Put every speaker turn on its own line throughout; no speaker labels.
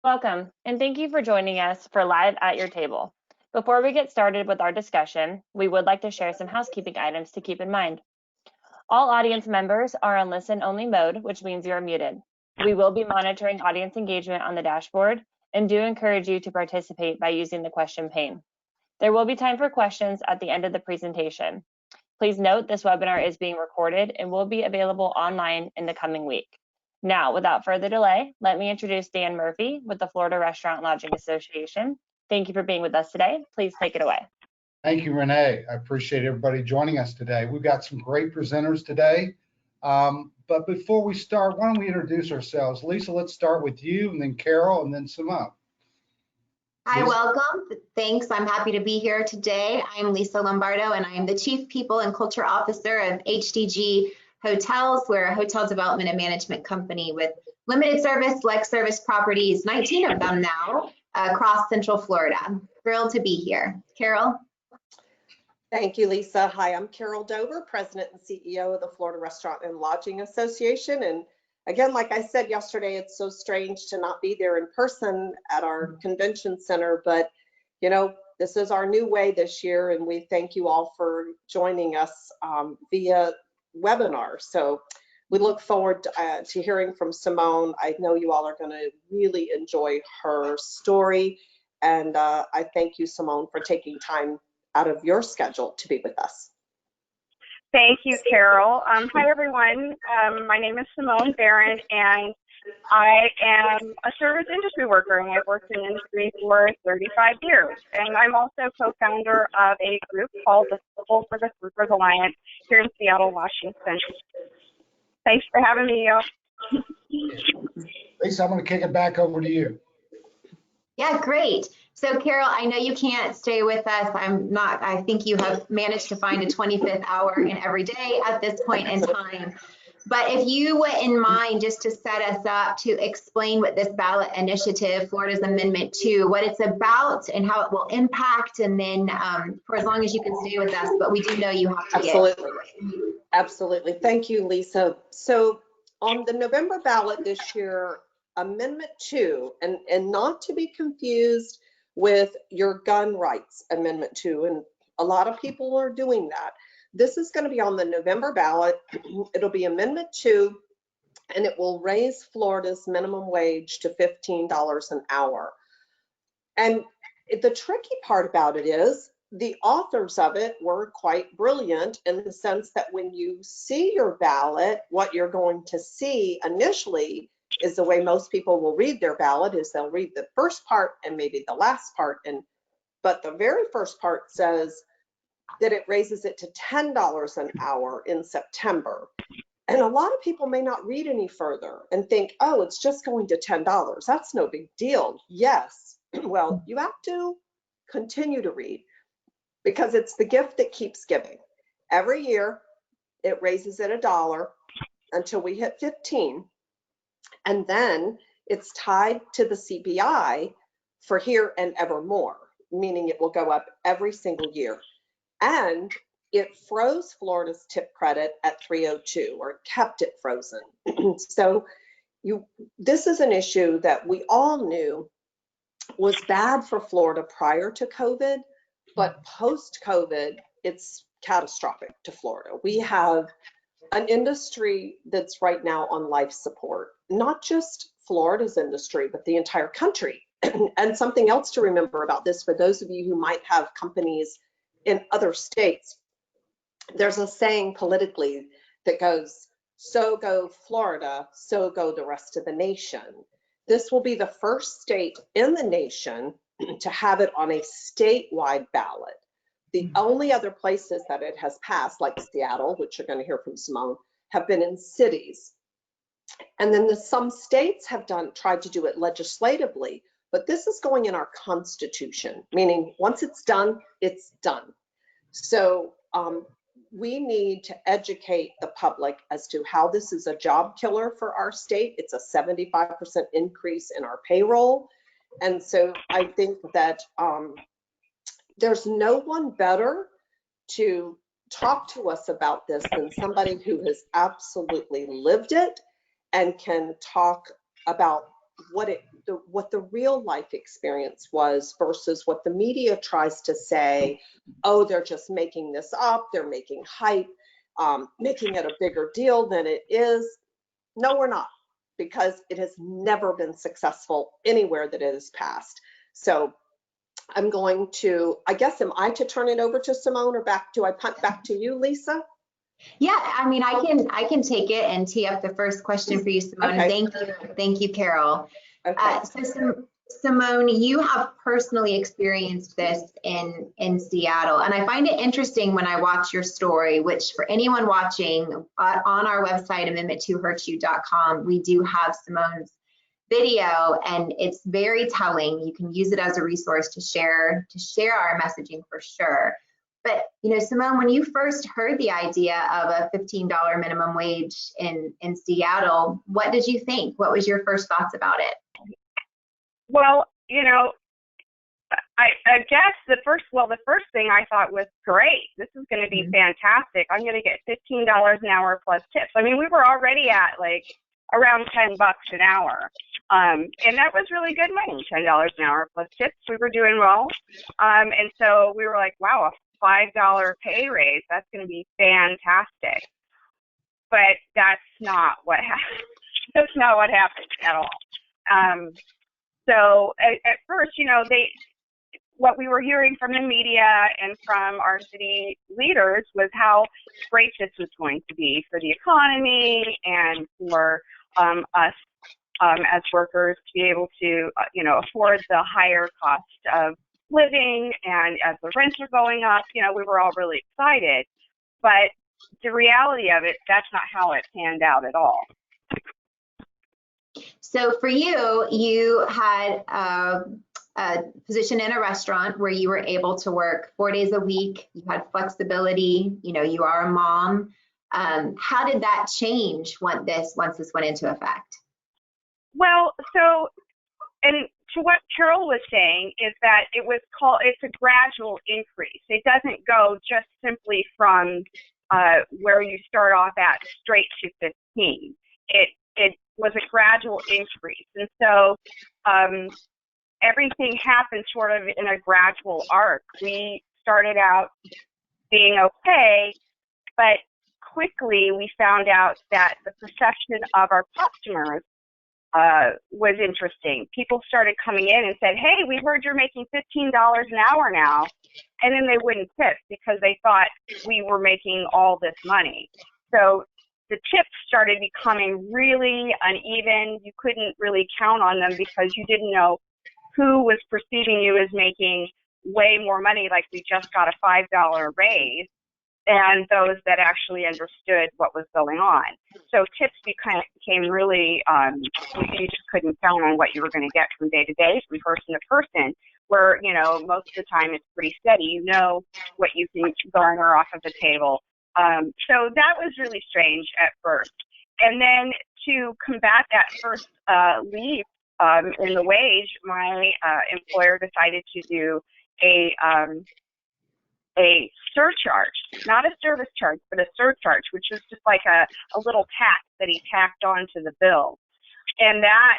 Welcome, and thank you for joining us for Live at Your Table. Before we get started with our discussion, we would like to share some housekeeping items to keep in mind. All audience members are on listen-only mode, which means you are muted. We will be monitoring audience engagement on the dashboard and do encourage you to participate by using the question pane. There will be time for questions at the end of the presentation. Please note this webinar is being recorded and will be available online in the coming week. Now, without further delay, let me introduce Dan Murphy with the Florida Restaurant and Lodging Association. Thank you for being with us today. Please take it away.
Thank you, Renee. I appreciate everybody joining us today. We've got some great presenters today. But before we start, why don't we introduce ourselves? Lisa, let's start with you, and then Carol, and then Simone.
Hi, welcome. Thanks. I'm happy to be here today. I'm Lisa Lombardo, and I am the Chief People and Culture Officer of HDG Hotels. We're a hotel development and management company with limited service, select service properties, 19 of them now, across Central Florida. Thrilled to be here. Carol?
Thank you, Lisa. Hi, I'm Carol Dover, President and CEO of the Florida Restaurant and Lodging Association. And again, like I said yesterday, it's so strange to not be there in person at our convention center, but you know, this is our new way this year, and we thank you all for joining us via webinar. So we look forward to hearing from Simone. I know you all are going to really enjoy her story, and I thank you, Simone, for taking time out of your schedule to be with us.
Thank you, Carol. Hi, everyone. My name is Simone Barron, and I am a service industry worker, and I've worked in the industry for 35 years. And I'm also co-founder of a group called the Full Service Workers Alliance here in Seattle, Washington. Thanks for having me, y'all.
Lisa, I'm going to kick it back over to you.
Yeah, great. So Carol, I know you can't stay with us. I think you have managed to find a 25th hour in every day at this point in time. But if you wouldn't mind, just to set us up to explain what this ballot initiative, Florida's Amendment 2, what it's about and how it will impact, and then for as long as you can stay with us, but we do know you have to
Absolutely. Absolutely. Thank you, Lisa. So on the November ballot this year, Amendment 2, and not to be confused with your gun rights Amendment 2, and a lot of people are doing that. This is going to be on the November ballot. It'll be Amendment 2, and it will raise Florida's minimum wage to $15 an hour. And the tricky part about it is the authors of it were quite brilliant in the sense that when you see your ballot, what you're going to see initially is the way most people will read their ballot is they'll read the first part and maybe the last part, but the very first part says that it raises it to $10 an hour in September. And a lot of people may not read any further and think, oh, it's just going to $10. That's no big deal. Yes. Well, you have to continue to read because it's the gift that keeps giving. Every year, it raises it $1 until we hit 15. And then it's tied to the CPI for here and evermore, meaning it will go up every single year. And it froze Florida's tip credit at 302, or kept it frozen. So this is an issue that we all knew was bad for Florida prior to COVID, but post-COVID, it's catastrophic to Florida. We have an industry that's right now on life support, not just Florida's industry, but the entire country. And something else to remember about this, for those of you who might have companies in other states, there's a saying politically that goes, so go Florida, so go the rest of the nation. This will be the first state in the nation to have it on a statewide ballot. The only other places that it has passed, like Seattle, which you're going to hear from Simone, have been in cities. And then some states have tried to do it legislatively, but this is going in our Constitution, meaning once it's done, it's done. So we need to educate the public as to how this is a job killer for our state. It's a 75% increase in our payroll. And so I think that there's no one better to talk to us about this than somebody who has absolutely lived it and can talk about what it what the real life experience was versus what the media tries to say. Oh, they're just making this up. They're making hype, making it a bigger deal than it is. No, we're not, because it has never been successful anywhere that it has passed. So I'm going to, I guess, am I to turn it over to Simone, or do I punt back to you, Lisa?
Yeah, I mean, I can take it and tee up the first question for you, Simone.
Okay.
Thank you, Carol.
Okay.
Simone, you have personally experienced this in Seattle, and I find it interesting when I watch your story, which for anyone watching on our website, amendment2hurtyou.com, we do have Simone's video, and it's very telling. You can use it as a resource to share our messaging for sure. But, you know, Simone, when you first heard the idea of a $15 minimum wage in Seattle, what did you think? What was your first thoughts about it?
Well, you know, I guess the first thing I thought was, great, this is going to be fantastic. I'm going to get $15 an hour plus tips. I mean, we were already at like around $10 an hour. And that was really good money, $10 an hour plus tips. We were doing well. And so we were like, wow, a $5 pay raise, that's going to be fantastic. But that's not what happened. That's not what happened at all. So at first, you know, what we were hearing from the media and from our city leaders was how great this was going to be for the economy and for us as workers to be able to, you know, afford the higher cost of living. And as the rents are going up, you know, we were all really excited. But the reality of it, that's not how it panned out at all.
So for you, you had a position in a restaurant where you were able to work 4 days a week. You had flexibility. You know, you are a mom. How did that change once this went into effect?
Well, so, and to what Carol was saying is that it's a gradual increase. It doesn't go just simply from where you start off at straight to 15. It was a gradual increase. And so everything happened sort of in a gradual arc. We started out being okay, but quickly we found out that the perception of our customers was interesting. People started coming in and said, hey, we heard you're making $15 an hour now. And then they wouldn't tip because they thought we were making all this money. So the tips started becoming really uneven. You couldn't really count on them because you didn't know who was perceiving you as making way more money, like we just got a $5 raise, and those that actually understood what was going on. So tips became really, you just couldn't count on what you were going to get from day to day, from person to person, where, you know, most of the time it's pretty steady. You know what you can garner off of the table. So that was really strange at first. And then to combat that first leap in the wage, my employer decided to do a surcharge, not a service charge, but a surcharge, which was just like a little tax that he tacked onto the bill. And that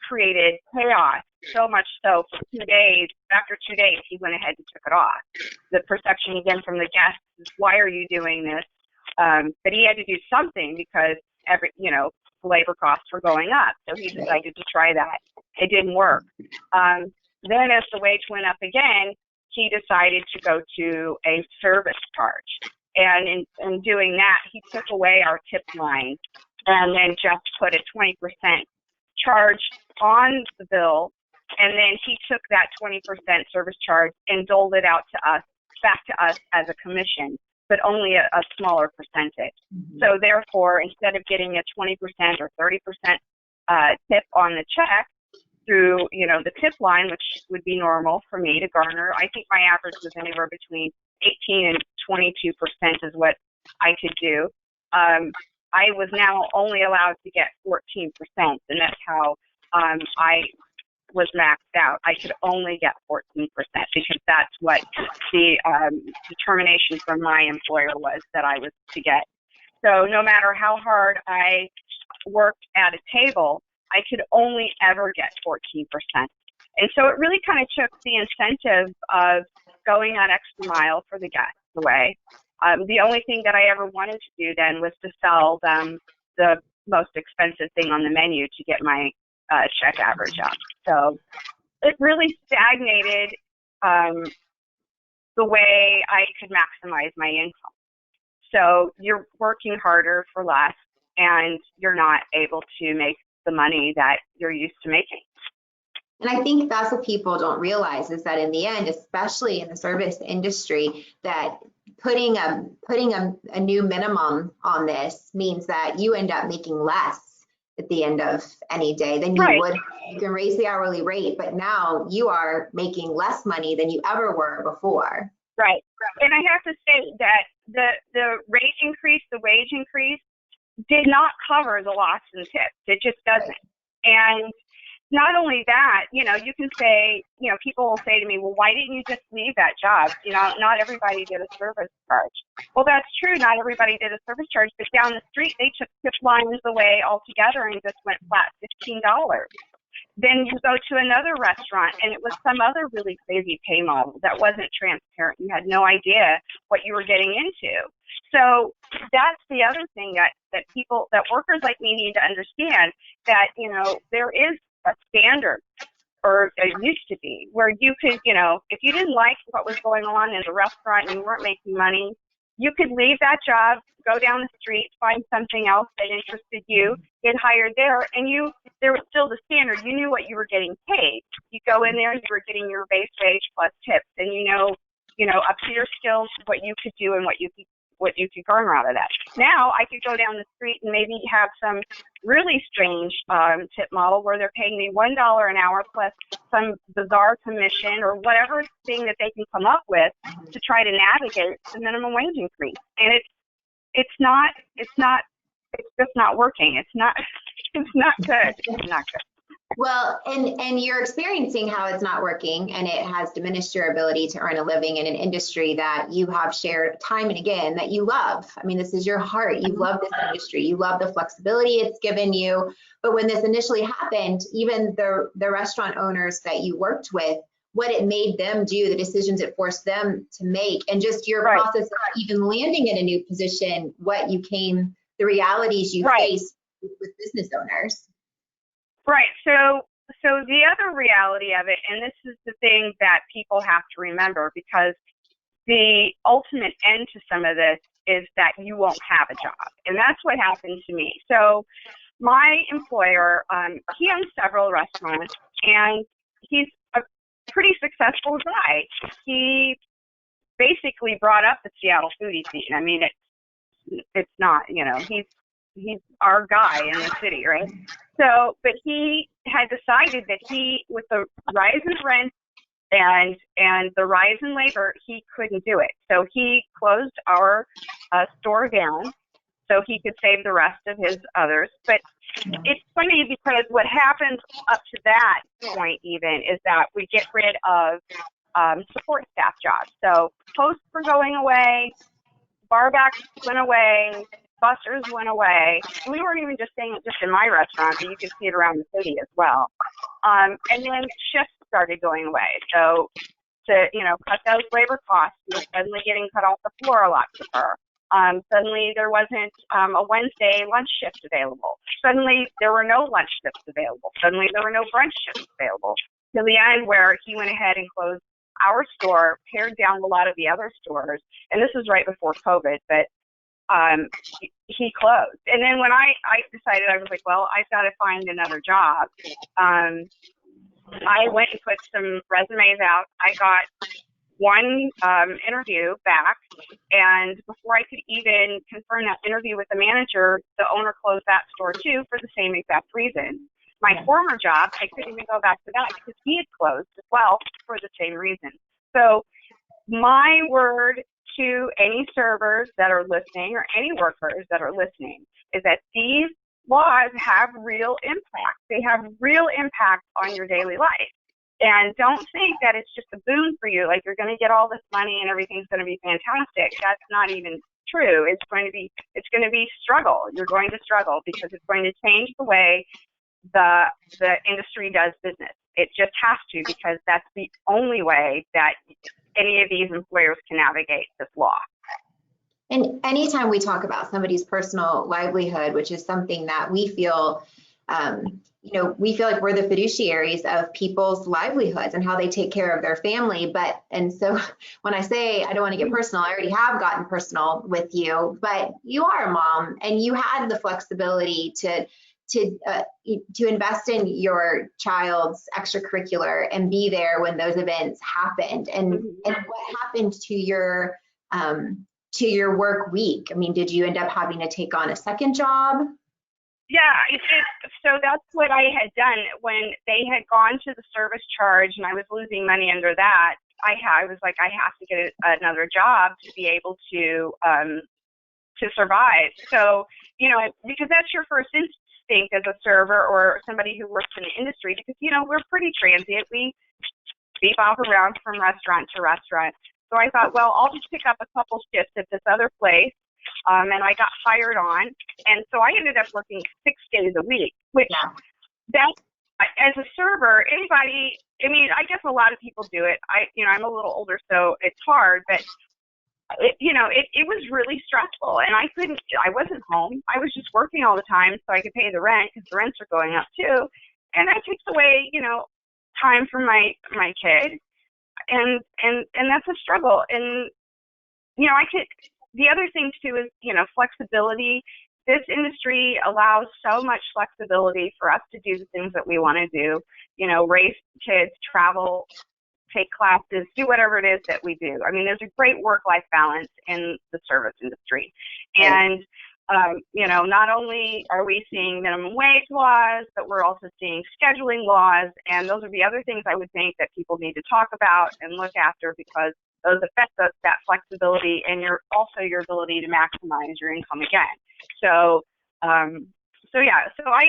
created chaos, so much so for 2 days. After 2 days, he went ahead and took it off. The perception again from the guests is, why are you doing this? But he had to do something because labor costs were going up. So he decided to try that. It didn't work. Then as the wage went up again, he decided to go to a service charge. And in doing that, he took away our tip line and then just put a 20% charge on the bill. And then he took that 20% service charge and doled it out to us, back to us as a commission, but only a smaller percentage. Mm-hmm. So therefore, instead of getting a 20% or 30% tip on the check through, the tip line, which would be normal for me to garner, I think my average was anywhere between 18 and 22% is what I could do. I was now only allowed to get 14%, and that's how I was maxed out. I could only get 14% because that's what the determination from my employer was that I was to get. So no matter how hard I worked at a table, I could only ever get 14%. And so it really kind of took the incentive of going that extra mile for the guests away. The only thing that I ever wanted to do then was to sell them the most expensive thing on the menu to get my check average up. So it really stagnated the way I could maximize my income. So you're working harder for less, and you're not able to make the money that you're used to making.
And I think that's what people don't realize is that in the end, especially in the service industry, that putting a new minimum on this means that you end up making less at the end of any day than you would. You can raise the hourly rate, but now you are making less money than you ever were before.
Right. And I have to say that the rate increase, the wage increase, did not cover the loss in tips. It just doesn't. And not only that, you can say, people will say to me, well, why didn't you just leave that job? Not everybody did a service charge. Well, that's true. Not everybody did a service charge, but down the street, they took tip lines away altogether and just went flat $15. Then you go to another restaurant and it was some other really crazy pay model that wasn't transparent. You had no idea what you were getting into. So that's the other thing that workers like me need to understand, that, there is a standard, or it used to be, where you could, if you didn't like what was going on in the restaurant and you weren't making money, you could leave that job, go down the street, find something else that interested you, get hired there, and there was still the standard. You knew what you were getting paid. You go in there, you were getting your base wage plus tips, and up to your skills, what you could do and what you could garner out of that. Now I could go down the street and maybe have some really strange tip model where they're paying me $1 an hour plus some bizarre commission or whatever thing that they can come up with to try to navigate the minimum wage increase. And it's just not working. It's not good. It's not good.
Well, and you're experiencing how it's not working, and it has diminished your ability to earn a living in an industry that you have shared time and again that you love. I mean, this is your heart. You love this industry. You love the flexibility it's given you. But when this initially happened, even the restaurant owners that you worked with, what it made them do, the decisions it forced them to make, and just your process of even landing in a new position, the realities you face with business owners.
Right. So the other reality of it, and this is the thing that people have to remember, because the ultimate end to some of this is that you won't have a job. And that's what happened to me. So my employer, he owns several restaurants, and he's a pretty successful guy. He basically brought up the Seattle foodie scene. I mean, it's not, he's our guy in the city, right? So, but he had decided that with the rise in rent and the rise in labor, he couldn't do it. So he closed our store down so he could save the rest of his others. But it's funny because what happens up to that point even is that we get rid of support staff jobs. So hosts were going away, barbacks went away, busters went away. We weren't even just saying it just in my restaurant, but you can see it around the city as well. And then shifts started going away. So to, cut those labor costs, we were suddenly getting cut off the floor a lot cheaper. Suddenly there wasn't a Wednesday lunch shift available. Suddenly there were no lunch shifts available. Suddenly there were no brunch shifts available. To the end where he went ahead and closed our store, pared down a lot of the other stores. And this was right before COVID, but he closed. And then when I decided, I was like, well, I've got to find another job. I went and put some resumes out. I got one interview back, and before I could even confirm that interview with the manager, the owner closed that store too for the same exact reason. My former job, I couldn't even go back to that because he had closed as well for the same reason. So my word to any servers that are listening or any workers that are listening is that these laws have real impact. They have real impact on your daily life. And don't think that it's just a boon for you, like you're going to get all this money and everything's going to be fantastic. That's not even true. It's going to be struggle. You're going to struggle because it's going to change the way the industry does business. It just has to, because that's the only way that any of these employers can navigate this law.
And anytime we talk about somebody's personal livelihood, which is something that we feel, we feel like we're the fiduciaries of people's livelihoods and how they take care of their family. And so when I say I don't want to get personal, I already have gotten personal with you, but you are a mom and you had the flexibility to invest in your child's extracurricular and be there when those events happened. And what happened to your work week? I mean, did you end up having to take on a second job?
Yeah, so that's what I had done when they had gone to the service charge and I was losing money under that. I was like, I have to get another job to be able to survive. So, because that's your first instinct as a server or somebody who works in the industry, because, we're pretty transient. We bop around from restaurant to restaurant. So I thought, well, I'll just pick up a couple shifts at this other place. And I got hired on. And so I ended up working 6 days a week, which that, as a server, I guess a lot of people do it. I'm a little older, so it's hard, but it was really stressful, and I wasn't home. I was just working all the time so I could pay the rent, because the rents are going up too. And that takes away, time from my kid. And that's a struggle. And, the other thing too is, flexibility. This industry allows so much flexibility for us to do the things that we want to do, raise kids, travel, take classes, do whatever it is that we do. I mean, there's a great work-life balance in the service industry. And, not only are we seeing minimum wage laws, but we're also seeing scheduling laws. And those are the other things I would think that people need to talk about and look after, because those affect that flexibility and also your ability to maximize your income again. So I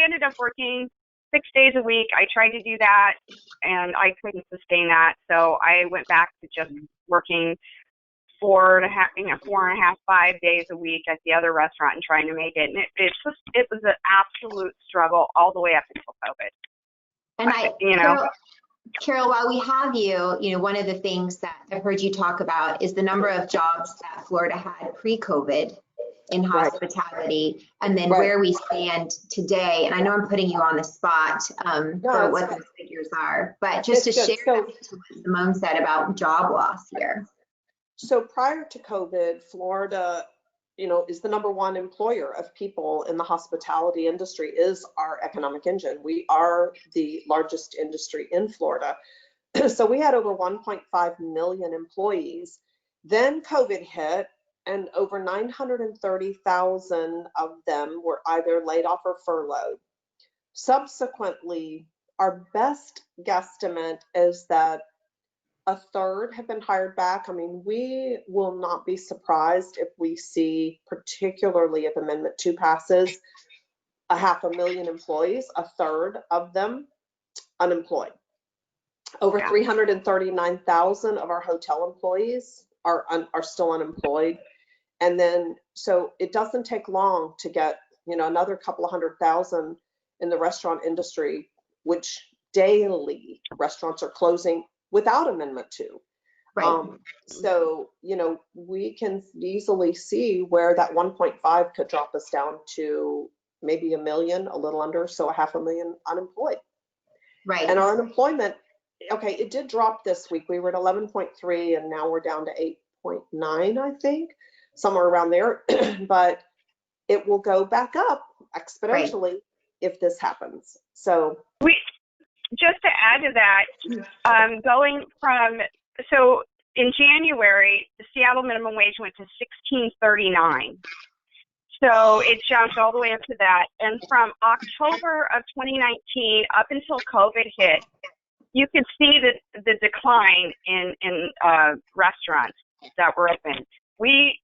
ended up working 6 days a week. I tried to do that and I couldn't sustain that. So I went back to just working 4.5, 5 days a week at the other restaurant and trying to make it. And it was an absolute struggle all the way up until COVID.
And Carol, while we have you, one of the things that I've heard you talk about is the number of jobs that Florida had pre-COVID in hospitality, and then where we stand today. And I know I'm putting you on the spot for what those figures are, but just to share what Simone said about job loss here.
So prior to COVID, Florida, is the number one employer of people in the hospitality industry, is our economic engine. We are the largest industry in Florida. So we had over 1.5 million employees. Then COVID hit, and over 930,000 of them were either laid off or furloughed. Subsequently, our best guesstimate is that a third have been hired back. I mean, we will not be surprised if we see, particularly if Amendment 2 passes, 500,000 employees, a third of them unemployed. Over 339,000 of our hotel employees are still unemployed. And then, so it doesn't take long to get, another couple of 100,000 in the restaurant industry, which daily restaurants are closing without Amendment 2.
Right.
So, we can easily see where that 1.5 could drop us down to maybe 1 million, a little under, so 500,000 unemployed.
Right.
And our unemployment, it did drop this week. We were at 11.3 and now we're down to 8.9, I think, somewhere around there. But it will go back up exponentially if this happens. So
just to add to that, so in January, the Seattle minimum wage went to $16.39. So it jumped all the way up to that. And from October of 2019 up until COVID hit, you could see the decline in restaurants that were open. We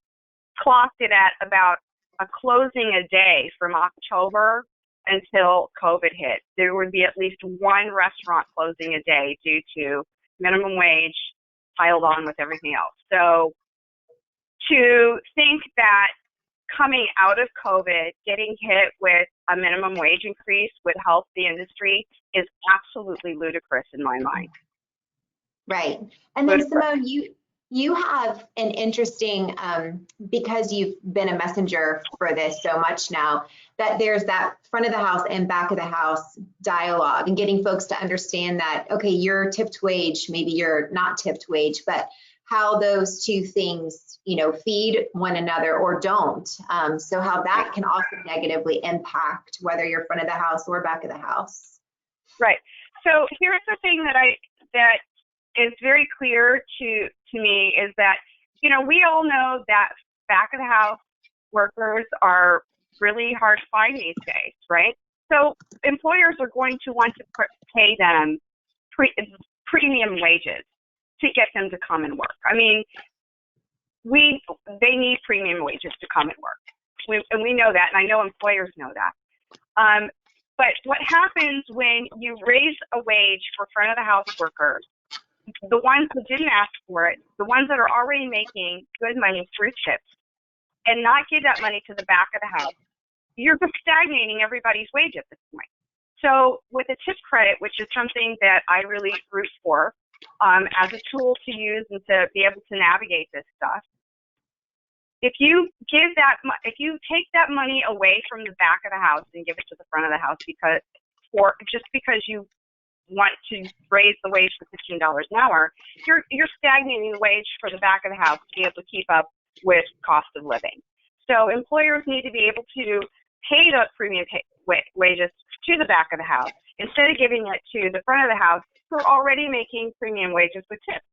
clocked it at about a closing a day from October until COVID hit. There would be at least one restaurant closing a day due to minimum wage piled on with everything else. So to think that coming out of COVID, getting hit with a minimum wage increase would help the industry is absolutely ludicrous in my mind.
Right. And then Simone, you have an interesting, because you've been a messenger for this so much now, that there's that front of the house and back of the house dialogue and getting folks to understand that, okay, you're tipped wage, maybe you're not tipped wage, but how those two things, you know, feed one another or don't. So how that can also negatively impact whether you're front of the house or back of the house.
Right. So here's the thing that is very clear to me is that, you know, we all know that back of the house workers are really hard to find these days, right? So employers are going to want to pay them premium wages to get them to come and work. I mean, they need premium wages to come and work. And we know that, and I know employers know that. But what happens when you raise a wage for front of the house workers, the ones who didn't ask for it, the ones that are already making good money through tips, and not give that money to the back of the house, you're just stagnating everybody's wage at this point. So with a tip credit, which is something that I really root for as a tool to use and to be able to navigate this stuff, if you take that money away from the back of the house and give it to the front of the house just because you want to raise the wage to $15 an hour, you're stagnating the wage for the back of the house to be able to keep up with cost of living. So employers need to be able to pay the premium wages to the back of the house instead of giving it to the front of the house who are already making premium wages with tips.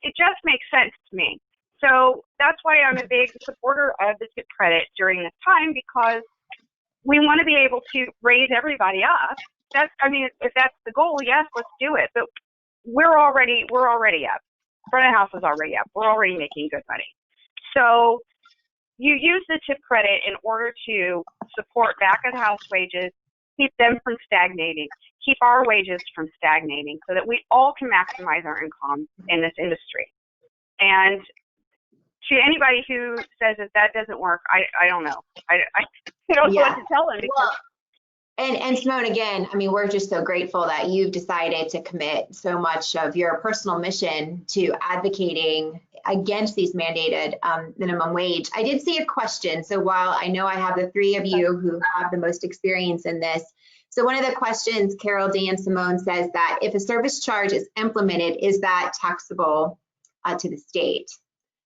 It just makes sense to me. So that's why I'm a big supporter of the tip credit during this time, because we want to be able to raise everybody up. If that's the goal, yes, let's do it. But we're already up. Front of the house is already up. We're already making good money. So you use the tip credit in order to support back of the house wages, keep them from stagnating, keep our wages from stagnating, so that we all can maximize our income in this industry. And to anybody who says that doesn't work, I don't know. I don't know what to tell them. Because
And Simone, again, I mean, we're just so grateful that you've decided to commit so much of your personal mission to advocating against these mandated minimum wage. I did see a question. So while I know I have the three of you who have the most experience in this, so one of the questions, Carol, Dan, Simone, says that if a service charge is implemented, is that taxable to the state?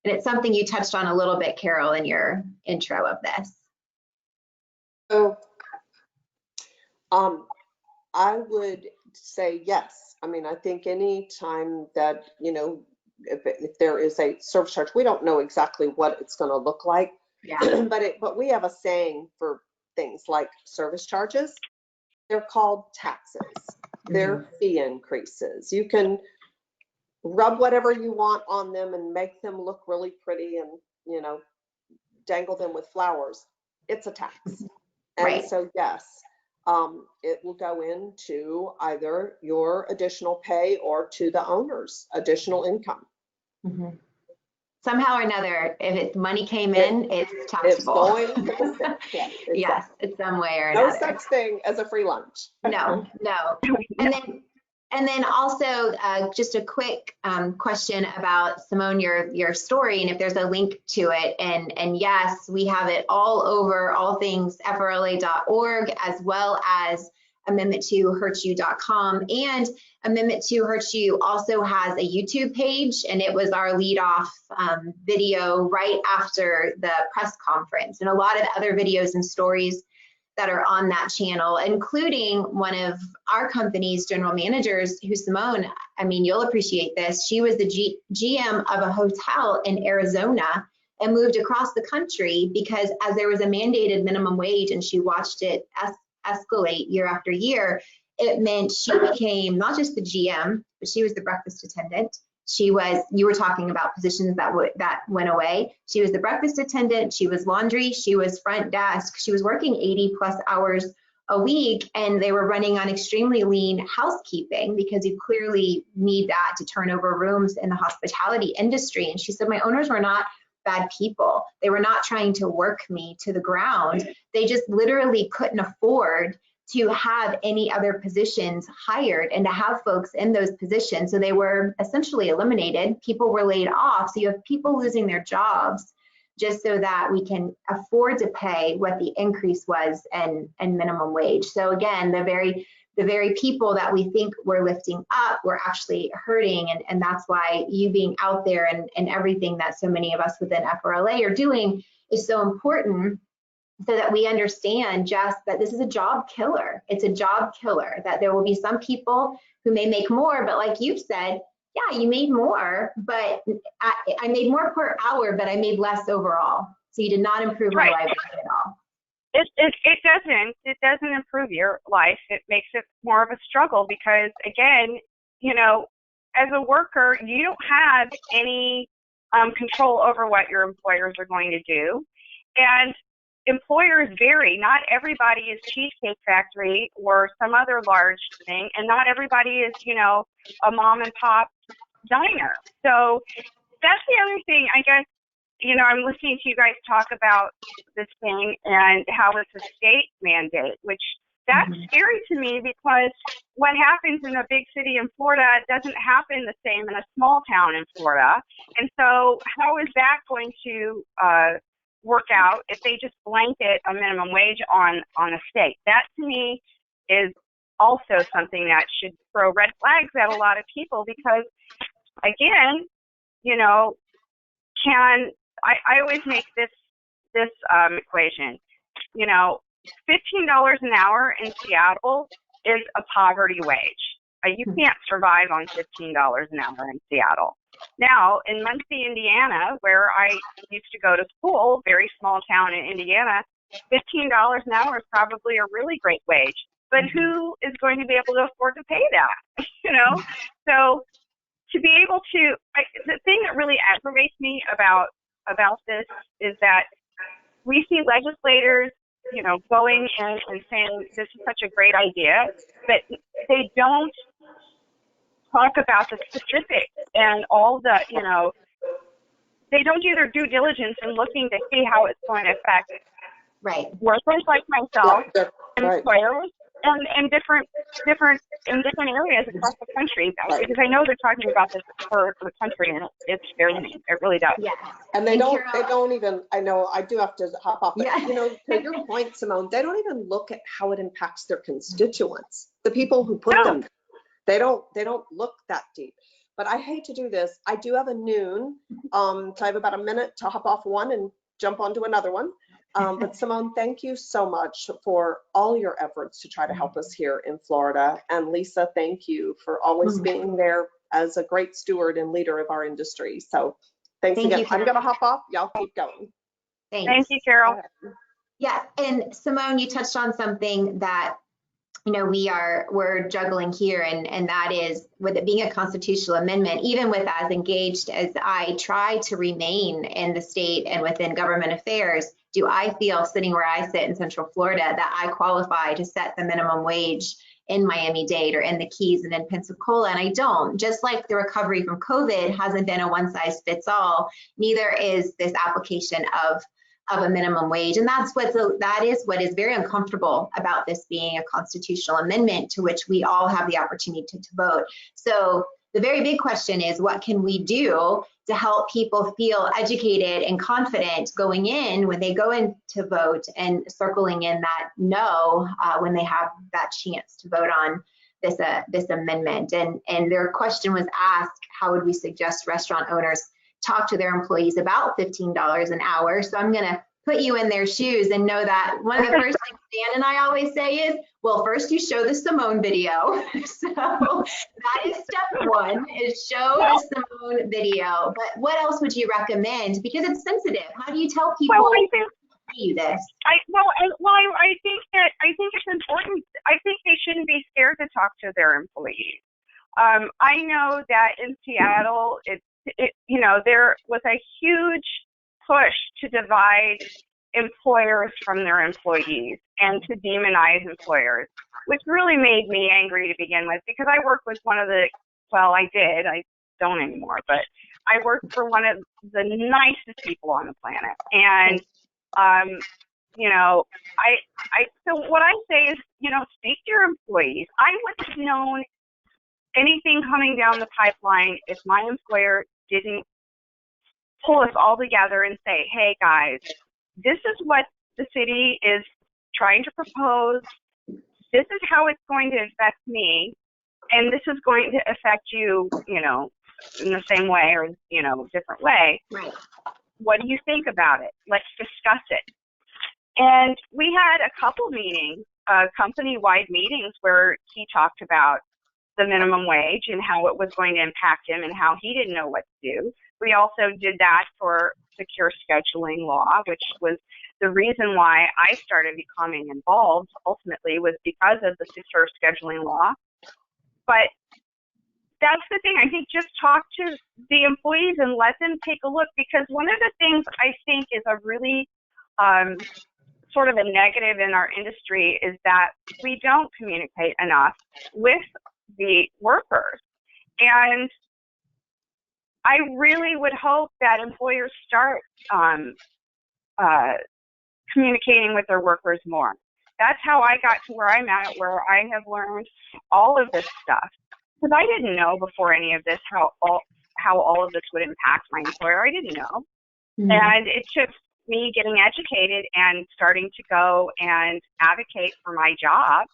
And it's something you touched on a little bit, Carol, in your intro of this.
So I would say yes. I mean, I think any time that, you know, if there is a service charge, we don't know exactly what it's going to look like.
Yeah.
But we have a saying for things like service charges. They're called taxes. They're fee increases. You can rub whatever you want on them and make them look really pretty and, you know, dangle them with flowers. It's a tax. And
Right.
so, yes, it will go into either your additional pay or to the owner's additional income.
Mm-hmm. Somehow or another, if money came in, it's taxable.
It's going to the state. Yes, exactly.
Yes, it's some way or
No
another.
such thing as a free lunch.
No. And then also just a quick question about, Simone, your story, and if there's a link to it. And yes, we have it all over allthingsfrla.org, as well as amendment2hurtsyou.com. And Amendment 2 Hurts You also has a YouTube page, and it was our lead off video right after the press conference, and a lot of the other videos and stories that are on that channel, including one of our company's general managers, who, Simone, I mean, you'll appreciate this. She was the GM of a hotel in Arizona and moved across the country because as there was a mandated minimum wage and she watched it escalate year after year, it meant she became not just the GM, but she was the breakfast attendant. She was, you were talking about positions that went away. She was the breakfast attendant, she was laundry, she was front desk, she was working 80 plus hours a week, and they were running on extremely lean housekeeping because you clearly need that to turn over rooms in the hospitality industry. And she said, my owners were not bad people. They were not trying to work me to the ground. They just literally couldn't afford to have any other positions hired and to have folks in those positions. So they were essentially eliminated. People were laid off. So you have people losing their jobs just so that we can afford to pay what the increase was and minimum wage. So again, the very people that we think we're lifting up, we're actually hurting. And that's why you being out there and everything that so many of us within FRLA are doing is so important, so that we understand just that this is a job killer. It's a job killer, that there will be some people who may make more, but like you've said, yeah, you made more, but I made more per hour, but I made less overall. So you did not improve my life at all.
It doesn't improve your life. It makes it more of a struggle because, again, you know, as a worker, you don't have any control over what your employers are going to do. And employers vary. Not everybody is Cheesecake Factory or some other large thing, and not everybody is, you know, a mom and pop diner. So that's the other thing, I guess. You know, I'm listening to you guys talk about this thing and how it's a state mandate, which that's scary to me because what happens in a big city in Florida doesn't happen the same in a small town in Florida. And so how is that going to work out if they just blanket a minimum wage on a state? That to me is also something that should throw red flags at a lot of people because, again, you know, I always make this equation. You know, $15 an hour in Seattle is a poverty wage. You can't survive on $15 an hour in Seattle. Now, in Muncie, Indiana, where I used to go to school, very small town in Indiana, $15 an hour is probably a really great wage. But who is going to be able to afford to pay that? You know, so to be able to, the thing that really aggravates me about this is that we see legislators, you know, going in and saying this is such a great idea, but they don't talk about the specifics and all the, you know, they don't do their due diligence in looking to see how it's going to affect workers like myself, employers, and different areas across the country, because I know they're talking about this for the country, and it scares me. It really does.
Yeah.
And they don't even, I know I do have to hop off, but you know, to your point, Simone, they don't even look at how it impacts their constituents, the people who put them there. They don't look that deep. But I hate to do this. I do have a noon, so I have about a minute to hop off one and jump onto another one. But Simone, thank you so much for all your efforts to try to help us here in Florida. And Lisa, thank you for always being there as a great steward and leader of our industry. So thanks again. I'm going to hop off. Y'all keep going.
Thanks.
Thank you, Carol.
Yeah, and Simone, you touched on something that, you know, we're juggling here, and that is with it being a constitutional amendment, even with as engaged as I try to remain in the state and within government affairs, do I feel, sitting where I sit in Central Florida, that I qualify to set the minimum wage in Miami-Dade or in the Keys and in Pensacola? And I don't. Just like the recovery from COVID hasn't been a one-size-fits-all, neither is this application of a minimum wage. And that is what is very uncomfortable about this being a constitutional amendment to which we all have the opportunity to vote. So the very big question is, what can we do to help people feel educated and confident going in when they go in to vote, and circling in that no when they have that chance to vote on this amendment? And their question was asked, how would we suggest restaurant owners talk to their employees about $15 an hour? So I'm going to put you in their shoes and know that one of the first things Dan and I always say is, well, first you show the Simone video. So that is step one, is show the Simone video. But what else would you recommend? Because it's sensitive. How do you tell people this?
I think it's important. I think they shouldn't be scared to talk to their employees. I know that in Seattle, you know, there was a huge push to divide employers from their employees and to demonize employers, which really made me angry to begin with, because I worked with one of the, well, I did, I don't anymore, but I work for one of the nicest people on the planet. And, you know, so what I say is, you know, speak to your employees. I wouldn't have known anything coming down the pipeline if my employer didn't pull us all together and say, hey guys, this is what the city is trying to propose. This is how it's going to affect me, and this is going to affect you, you know, in the same way or, you know, different way.
Right.
What do you think about it? Let's discuss it. And we had a couple meetings, company-wide meetings, where he talked about the minimum wage and how it was going to impact him and how he didn't know what to do. We also did that for secure scheduling law, which was the reason why I started becoming involved ultimately, was because of the secure scheduling law. But that's the thing. I think just talk to the employees and let them take a look, because one of the things I think is a really sort of a negative in our industry is that we don't communicate enough with the workers. And I really would hope that employers start communicating with their workers more. That's how I got to where I'm at, where I have learned all of this stuff. Because I didn't know before any of this how all of this would impact my employer. I didn't know. Mm-hmm. And it took me getting educated and starting to go and advocate for my job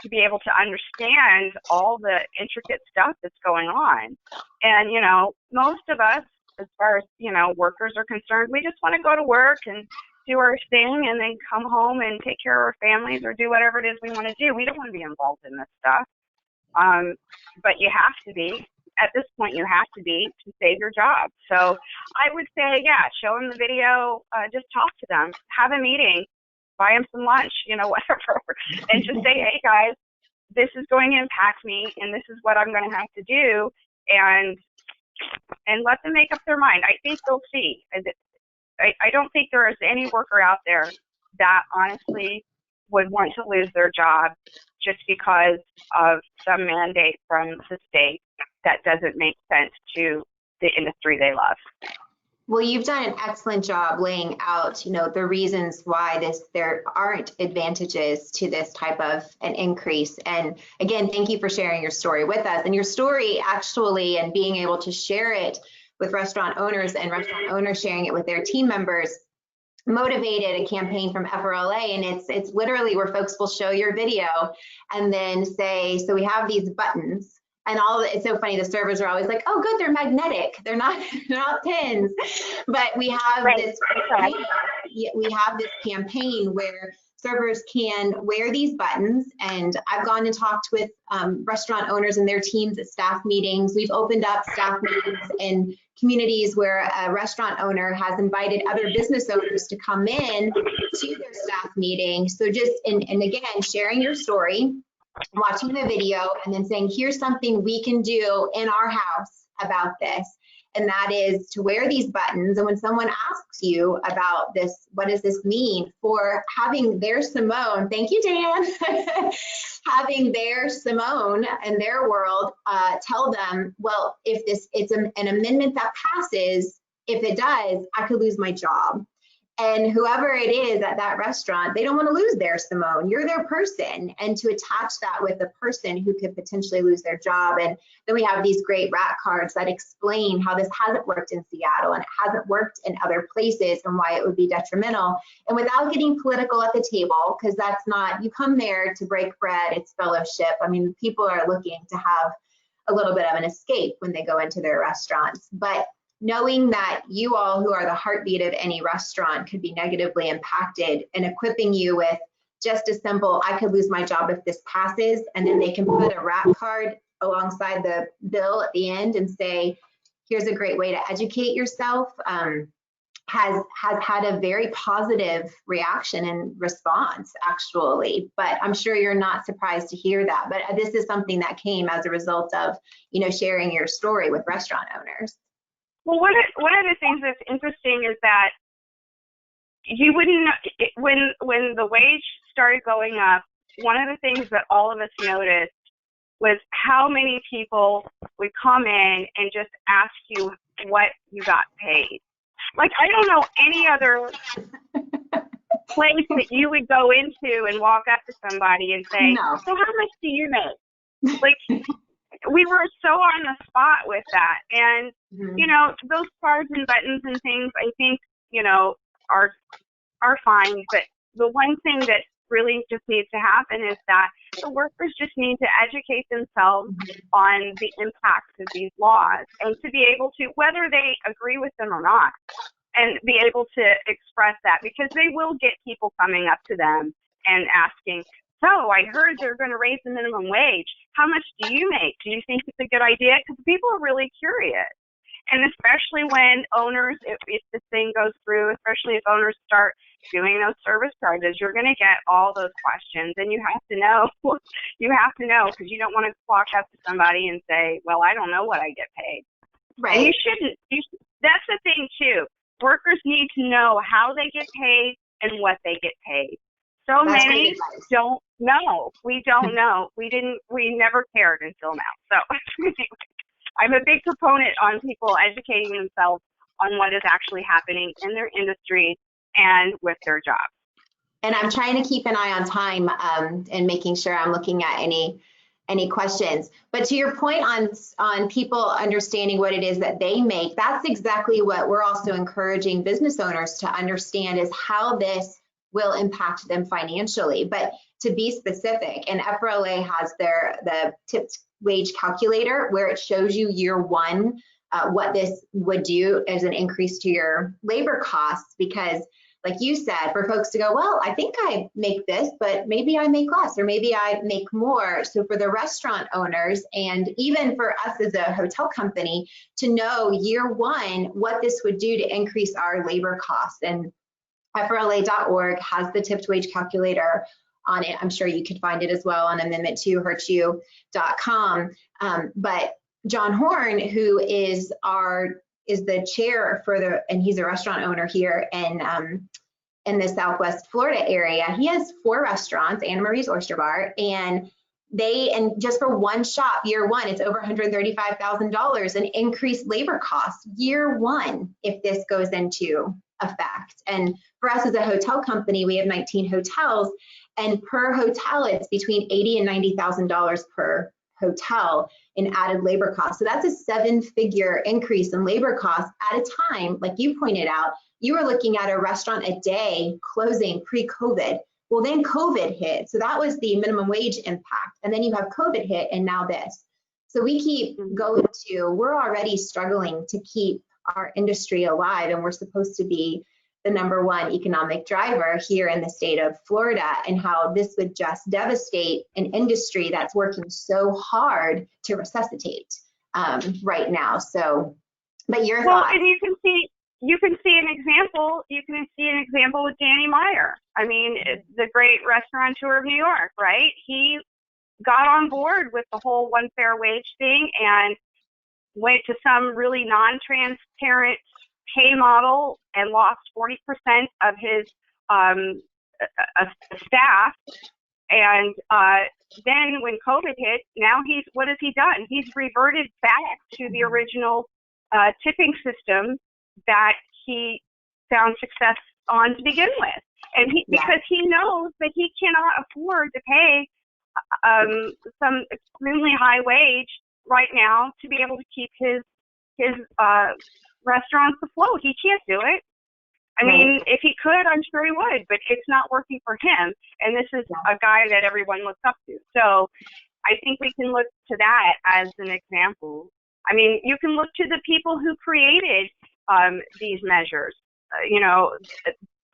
to be able to understand all the intricate stuff that's going on. And, you know, most of us, as far as, you know, workers are concerned, we just want to go to work and do our thing and then come home and take care of our families or do whatever it is we want to do. We don't want to be involved in this stuff. But you have to be. At this point, you have to be to save your job. So I would say, yeah, show them the video, just talk to them, have a meeting, buy them some lunch, you know, whatever, and just say, hey guys, this is going to impact me and this is what I'm going to have to do, and let them make up their mind. I think they'll see. I don't think there is any worker out there that honestly would want to lose their job just because of some mandate from the state that doesn't make sense to the industry they love.
Well, you've done an excellent job laying out, you know, the reasons why there aren't advantages to this type of an increase. And again, thank you for sharing your story with us. And your story actually, and being able to share it with restaurant owners and restaurant owners sharing it with their team members, motivated a campaign from FRLA. And it's literally where folks will show your video and then say, so we have these buttons. And it's so funny, the servers are always like, oh good, they're magnetic, they're not pins. But we have we have this campaign where servers can wear these buttons, and I've gone and talked with restaurant owners and their teams at staff meetings. We've opened up staff meetings in communities where a restaurant owner has invited other business owners to come in to their staff meeting. So just, and again, sharing your story, watching the video, and then saying, here's something we can do in our house about this. And that is to wear these buttons. And when someone asks you about this, what does this mean, for having their Simone, thank you, Dan, having their Simone and their world, tell them, well, if it's an amendment that passes, if it does, I could lose my job. And whoever it is at that restaurant, they don't want to lose their Simone. You're their person. And to attach that with a person who could potentially lose their job. And then we have these great rat cards that explain how this hasn't worked in Seattle and it hasn't worked in other places and why it would be detrimental. And without getting political at the table, because that's not, you come there to break bread, it's fellowship. I mean, people are looking to have a little bit of an escape when they go into their restaurants. But knowing that you all, who are the heartbeat of any restaurant, could be negatively impacted, and equipping you with just a simple, I could lose my job if this passes, and then they can put a rat card alongside the bill at the end and say, here's a great way to educate yourself, has had a very positive reaction and response, actually. But I'm sure you're not surprised to hear that. But this is something that came as a result of, you know, sharing your story with restaurant owners.
Well, one of the things that's interesting is that you wouldn't, when the wage started going up, one of the things that all of us noticed was how many people would come in and just ask you what you got paid. Like, I don't know any other place that you would go into and walk up to somebody and say,
No.
so how much do you make? Like, we were so on the spot with that. And, you know, those cards and buttons and things, I think, you know, are fine. But the one thing that really just needs to happen is that the workers just need to educate themselves on the impacts of these laws and to be able to, whether they agree with them or not, and be able to express that, because they will get people coming up to them and asking, so I heard they're going to raise the minimum wage. How much do you make? Do you think it's a good idea? Because people are really curious. And especially when owners, if this thing goes through, especially if owners start doing those service charges, you're going to get all those questions. And you have to know, because you don't want to walk up to somebody and say, well, I don't know what I get paid.
Right.
And you shouldn't. That's the thing, too. Workers need to know how they get paid and what they get paid. So
That's
many
great advice.
don't know. We don't know. We never cared until now. So anyway, I'm a big proponent on people educating themselves on what is actually happening in their industry and with their jobs.
And I'm trying to keep an eye on time and making sure I'm looking at any questions. But to your point on people understanding what it is that they make, that's exactly what we're also encouraging business owners to understand, is how this will impact them financially. But to be specific, and FRLA has the tipped wage calculator, where it shows you year one what this would do as an increase to your labor costs. Because like you said, for folks to go, well, I think I make this, but maybe I make less, or maybe I make more. So for the restaurant owners, and even for us as a hotel company, to know year one what this would do to increase our labor costs. And FRLA.org has the tipped wage calculator on it. I'm sure you could find it as well on amendment2hurtyou.com. But John Horn, who is the chair for and he's a restaurant owner here in the Southwest Florida area. He has 4 restaurants, Anna Marie's Oyster Bar, and just for one shop, year one, it's over $135,000 in increased labor costs year one if this goes into effect. And for us as a hotel company, we have 19 hotels, and per hotel, it's between $80,000 and $90,000 per hotel in added labor costs. So that's a 7-figure increase in labor costs at a time, like you pointed out, you were looking at a restaurant a day closing pre-COVID. Well, then COVID hit. So that was the minimum wage impact. And then you have COVID hit, and now this. So we keep going we're already struggling to keep our industry alive, and we're supposed to be the #1 economic driver here in the state of Florida, and how this would just devastate an industry that's working so hard to resuscitate right now. So, but your thoughts?
And you can see an example. You can see an example with Danny Meyer. I mean, the great restaurateur of New York, right? He got on board with the whole one fair wage thing and went to some really non-transparent pay model and lost 40% of his staff. And then when COVID hit, now what has he done? He's reverted back to the original tipping system that he found success on to begin with. And because he knows that he cannot afford to pay some extremely high wage right now to be able to keep his restaurants afloat. He can't do it. I mean, if he could, I'm sure he would, but it's not working for him. And this is a guy that everyone looks up to. So I think we can look to that as an example. I mean, you can look to the people who created these measures,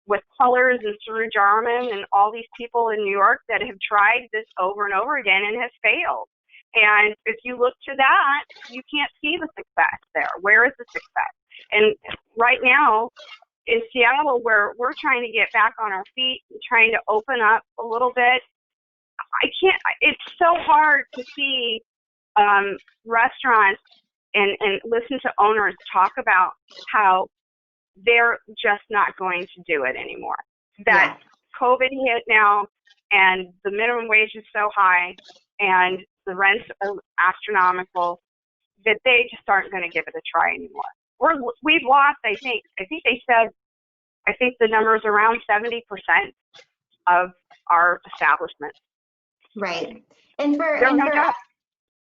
with Colors and Suru Jarman and all these people in New York that have tried this over and over again and has failed. And if you look to that, you can't see the success there. Where is the success? And right now in Seattle, where we're trying to get back on our feet, trying to open up a little bit, it's so hard to see restaurants and listen to owners talk about how they're just not going to do it anymore. That COVID hit now, and the minimum wage is so high, and the rents are astronomical, that they just aren't going to give it a try anymore. We've lost, I think they said, I think the number is around 70% of our establishments.
Right. And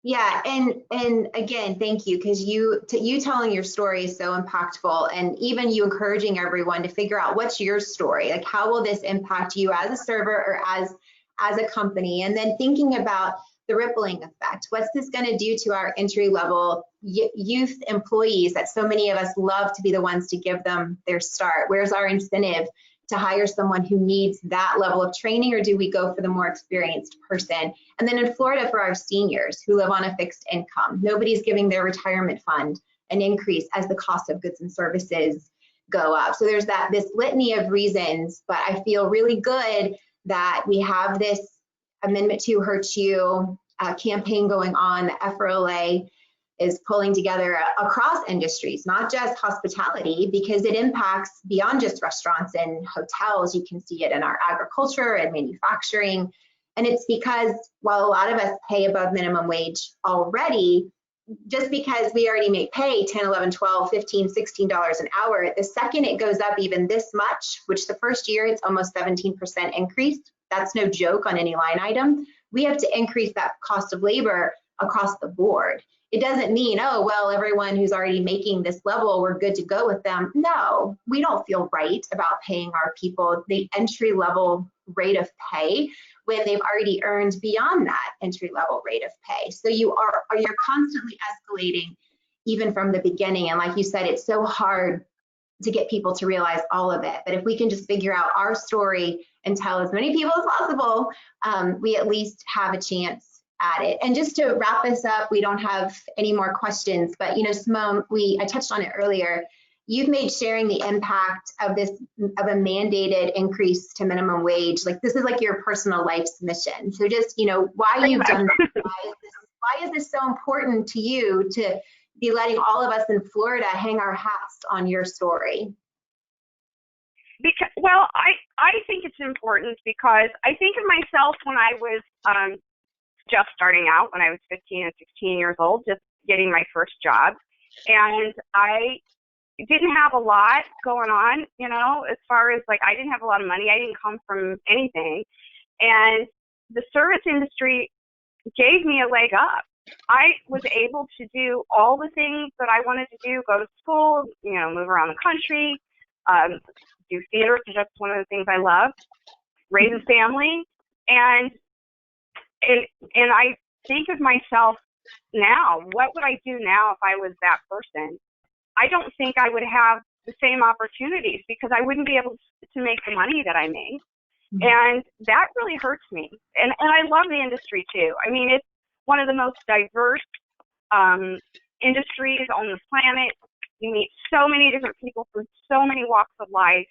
yeah, and again, thank you, because you telling your story is so impactful, and even you encouraging everyone to figure out what's your story, like how will this impact you as a server or as a company, and then thinking about the rippling effect. What's this going to do to our entry level youth employees that so many of us love to be the ones to give them their start? Where's our incentive to hire someone who needs that level of training, or do we go for the more experienced person? And then in Florida, for our seniors who live on a fixed income, nobody's giving their retirement fund an increase as the cost of goods and services go up. So there's this litany of reasons, but I feel really good that we have this Amendment 2 Hurts You campaign going on. The FRLA is pulling together across industries, not just hospitality, because it impacts beyond just restaurants and hotels. You can see it in our agriculture and manufacturing. And it's because while a lot of us pay above minimum wage already, just because we already pay 10, 11, 12, 15, $16 an hour, the second it goes up even this much, which the first year it's almost 17% increase, that's no joke on any line item, we have to increase that cost of labor across the board. It doesn't mean, oh, well, everyone who's already making this level, we're good to go with them. No, we don't feel right about paying our people the entry level rate of pay when they've already earned beyond that entry level rate of pay. So you're constantly escalating even from the beginning. And like you said, it's so hard to get people to realize all of it. But if we can just figure out our story and tell as many people as possible, we at least have a chance at it. And just to wrap this up, we don't have any more questions, but Simone, I touched on it earlier. You've made sharing the impact of a mandated increase to minimum wage, like this is like your personal life's mission. So just, why you've done that, why is this so important to you to be letting all of us in Florida hang our hats on your story?
Because, well, I think it's important because I think of myself when I was just starting out, when I was 15 and 16 years old, just getting my first job. And I didn't have a lot going on, as far as I didn't have a lot of money. I didn't come from anything. And the service industry gave me a leg up. I was able to do all the things that I wanted to do, go to school, move around the country, do theater, because that's one of the things I love, raise a family. And I think of myself now, what would I do now if I was that person? I don't think I would have the same opportunities because I wouldn't be able to make the money that I made. And that really hurts me. And I love the industry too. I mean, it's one of the most diverse industries on the planet. You meet so many different people from so many walks of life,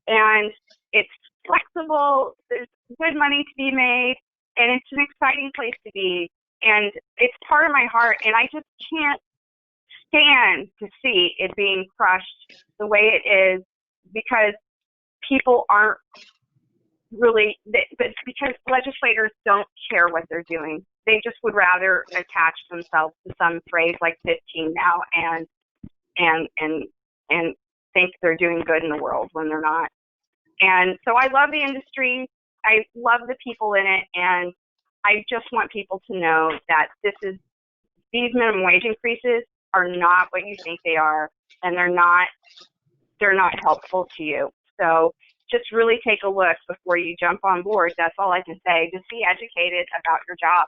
and it's flexible. There's good money to be made, and it's an exciting place to be. And it's part of my heart, and I just can't stand to see it being crushed the way it is because people aren't really, because legislators don't care what they're doing. They just would rather attach themselves to some phrase like 15 now and think they're doing good in the world when they're not. And so I love the industry. I love the people in it, and I just want people to know that these minimum wage increases are not what you think they are, and they're not helpful to you. So just really take a look before you jump on board. That's all I can say. Just be educated about your job.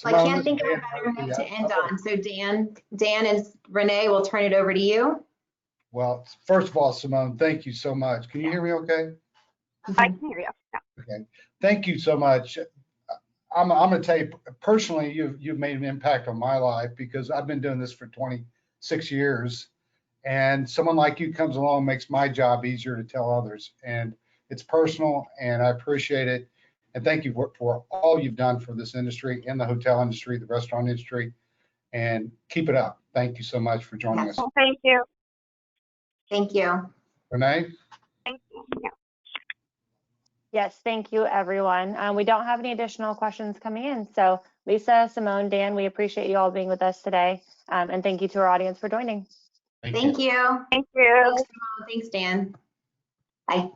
Well, I can't think of a better note to end on. So Dan and Renee, we'll turn it over to you.
Well, first of all, Simone, thank you so much. Can you hear me okay?
I can hear you. Yeah.
Okay. Thank you so much. I'm going to tell you, personally, you've made an impact on my life because I've been doing this for 26 years. And someone like you comes along and makes my job easier to tell others. And it's personal, and I appreciate it. And thank you for all you've done for this industry and the hotel industry, the restaurant industry, and keep it up. Thank you so much for joining us.
Well, thank you.
Thank you.
Renee?
Thank you. Yeah.
Yes, thank you, everyone. We don't have any additional questions coming in. So Lisa, Simone, Dan, we appreciate you all being with us today. And thank you to our audience for joining.
Thank you.
Thank you.
Thanks, Simone. Thanks, Dan. Bye.